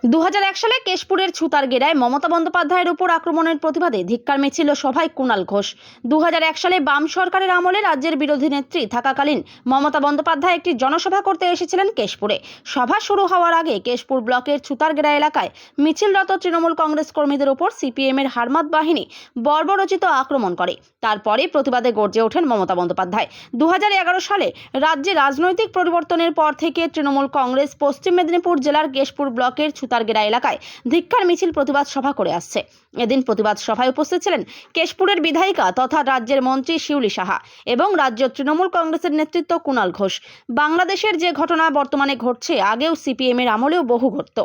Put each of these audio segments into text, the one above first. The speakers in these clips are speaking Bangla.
2001 সালে কেশপুরের ছুতারগেরায় মমতা বন্দ্যোপাধ্যায়ের উপর আক্রমণের প্রতিবাদে ধিক্কার মিছিল ও সভায় কুণাল ঘোষ। 2001 সালে বাম সরকারের আমলে রাজ্যের বিরোধী নেত্রী থাকাকালীন মমতা বন্দ্যোপাধ্যায় একটি জনসভা করতে এসেছিলেন কেশপুরে। সভা শুরু হওয়ার আগে কেশপুর ব্লকের ছুতারগেরা এলাকায় মিছিলরত তৃণমূল কংগ্রেস কর্মীদের উপর সিপিএমের হারমাত বাহিনী বর্বরোচিত আক্রমণ করে। তারপরে প্রতিবাদে গর্জে ওঠেন মমতা বন্দ্যোপাধ্যায়। 2011 সালে রাজ্যে রাজনৈতিক পরিবর্তনের পর থেকে তৃণমূল কংগ্রেস পশ্চিম মেদিনীপুর জেলার কেশপুর ব্লকের ছুতারগেরা এলাকায় ধিক্কার মিছিল প্রতিবাদ সভা করে আসছে। এদিন প্রতিবাদ সভায় উপস্থিত ছিলেন কেশপুরের বিধায়িকা তথা রাজ্যের মন্ত্রী শিউলি সাহা এবং রাজ্য তৃণমূল কংগ্রেসের নেতৃত্ব কুণাল ঘোষ। বাংলাদেশের যে ঘটনা বর্তমানে ঘটছে আগেও সিপিএমের আমলেও বহু ঘটত।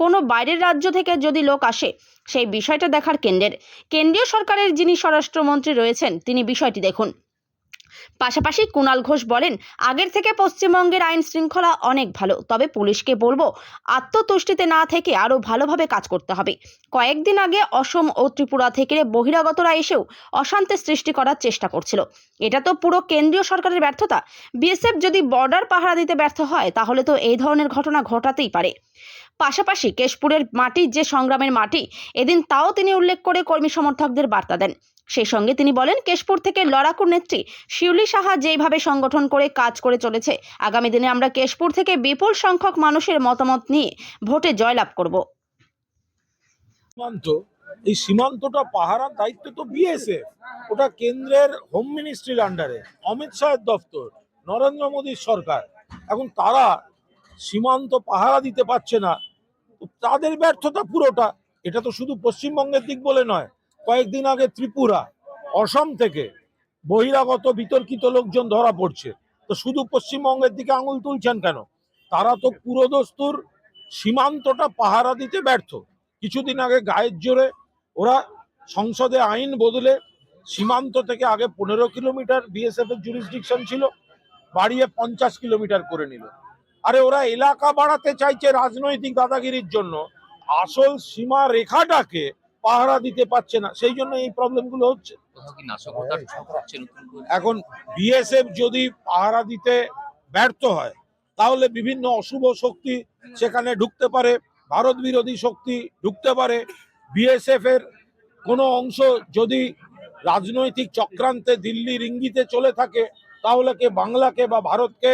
কোনো বাইরের রাজ্য থেকে যদি লোক আসে সেই বিষয়টা দেখার কেন্দ্রীয় সরকারের যিনি স্বরাষ্ট্রমন্ত্রী রয়েছেন তিনি বিষয়টি দেখুন। পাশাপাশি কুণাল ঘোষ বলেন, আগের থেকে পশ্চিমবঙ্গের আইন শৃঙ্খলা অনেক ভালো, তবে পুলিশকে বলবো আত্মতুষ্টিতে না থেকে আরও ভালোভাবে কাজ করতে হবে। কয়েকদিন আগে অসম ও ত্রিপুরা থেকে বহিরাগতরা এসেও অশান্তি সৃষ্টি করার চেষ্টা করছিল। এটা তো পুরো কেন্দ্রীয় সরকারের ব্যর্থতা। বিএসএফ যদি বর্ডার পাহারা দিতে ব্যর্থ হয় তাহলে তো এই ধরনের ঘটনা ঘটাতেই পারে। পাশাপাশি কেশপুরের মাটি যে সংগ্রামের মাটি, এদিন তাও তিনি উল্লেখ করে কর্মী সমর্থকদের বার্তা দেন। সেই সঙ্গে তিনি বলেন, কেশপুর থেকে লড়াকু নেত্রী শিউলি সাহা যেইভাবে সংগঠন করে কাজ করে চলেছে, আগামী দিনে আমরা কেশপুর থেকে বিপুল সংখ্যক মানুষের মতামত নিয়ে ভোটে জয়লাভ করব। এই সীমান্তটা পাহারার দায়িত্ব তো বিএসএফ, ওটা কেন্দ্রের হোম মিনিস্ট্রির আন্ডারে, অমিত শাহের দপ্তর, নরেন্দ্র মোদীর সরকার। এখন তারা সীমান্ত পাহারা দিতে পারছে না, তাদের ব্যর্থতা পুরোটা। এটা তো শুধু পশ্চিমবঙ্গের দিক বলে নয়, কয়েকদিন আগে ত্রিপুরা, অসম থেকে বহিরাগত বিতর্কিত লোকজন ধরা পড়ছে। তো শুধু পশ্চিমবঙ্গের দিকে আঙুল তুলছেন কেন? তারা তো পুরোদস্তুর সীমান্তটা পাহারা দিতে ব্যর্থ। কিছুদিন আগে গায়ের জোরে ওরা সংসদে আইন বদলে সীমান্ত থেকে আগে 15 কিলোমিটার বিএসএফ এর জুরিসডিকশন ছিল, বাড়িয়ে 50 কিলোমিটার করে নিল। আরে ওরা এলাকা বাড়াতে চাইছে রাজনৈতিক দাদাগিরির জন্য, আসল সীমা রেখাটাকে পাহারা দিতে পারছে না, সেই জন্য এই প্রবলেমগুলো হচ্ছে। এখন বিএসএফ যদি পাহারা দিতে ব্যর্থ হয় তাহলে বিভিন্ন অশুভ শক্তি সেখানে ঢুকতে পারে, ভারত বিরোধী শক্তি ঢুকতে পারে। বিএসএফ এর কোনো অংশ যদি রাজনৈতিক চক্রান্তে দিল্লির ইঙ্গিতে চলে থাকে তাহলে কে বাংলাকে বা ভারতকে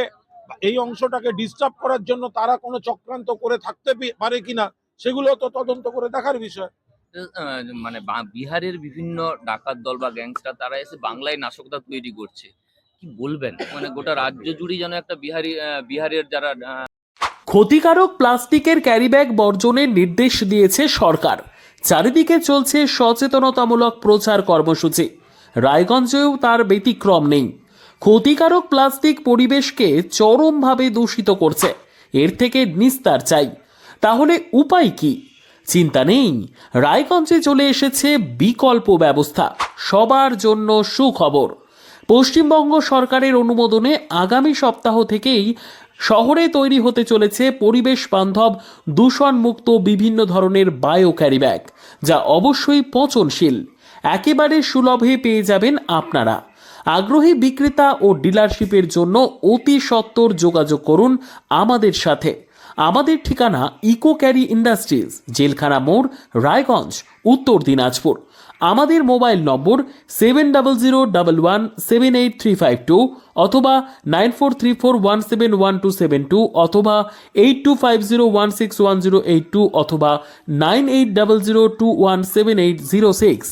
এই অংশটাকে ডিস্টার্ব করার জন্য তারা কোনো চক্রান্ত করে থাকতে পারে কিনা, সেগুলো তো তদন্ত করে দেখার বিষয়। মানে বিহারের বিভিন্ন ডাকাত দল বা গ্যাংস্টার তারা এসে বাংলায় নাশকতা তৈরি করছে, কি বলবেন? মানে গোটা রাজ্য জুড়ে যেন একটা বিহারের যারা ক্ষতিকারক প্লাস্টিকের ক্যারিব্যাগ বর্জনের নির্দেশ দিয়েছে সরকার। চারিদিকে চলছে সচেতনতামূলক প্রচার কর্মসূচি। রায়গঞ্জেও তার ব্যতিক্রম নেই। ক্ষতিকারক প্লাস্টিক পরিবেশকে চরমভাবে দূষিত করছে। এর থেকে নিস্তার চাই। তাহলে উপায় কি? চিন্তা নেই, রায়গঞ্জে চলে এসেছে বিকল্প ব্যবস্থা। সবার জন্য সুখবর। পশ্চিমবঙ্গ সরকারের অনুমোদনে আগামী সপ্তাহ থেকেই শহরে তৈরি হতে চলেছে পরিবেশ বান্ধব দূষণমুক্ত বিভিন্ন ধরনের বায়ো ক্যারিব্যাগ, যা অবশ্যই পচনশীল। একেবারে সুলভে পেয়ে যাবেন আপনারা। আগ্রহী বিক্রেতা ও ডিলারশিপের জন্য অতি সত্বর যোগাযোগ করুন আমাদের সাথে। আমাদের ঠিকানা ইকো ক্যারি ইন্ডাস্ট্রিজ, জেলখানা মোড়, রায়গঞ্জ, উত্তর দিনাজপুর। আমাদের মোবাইল নম্বর 7001178352 অথবা 9434171272 অথবা 8250161082 অথবা 9800217806।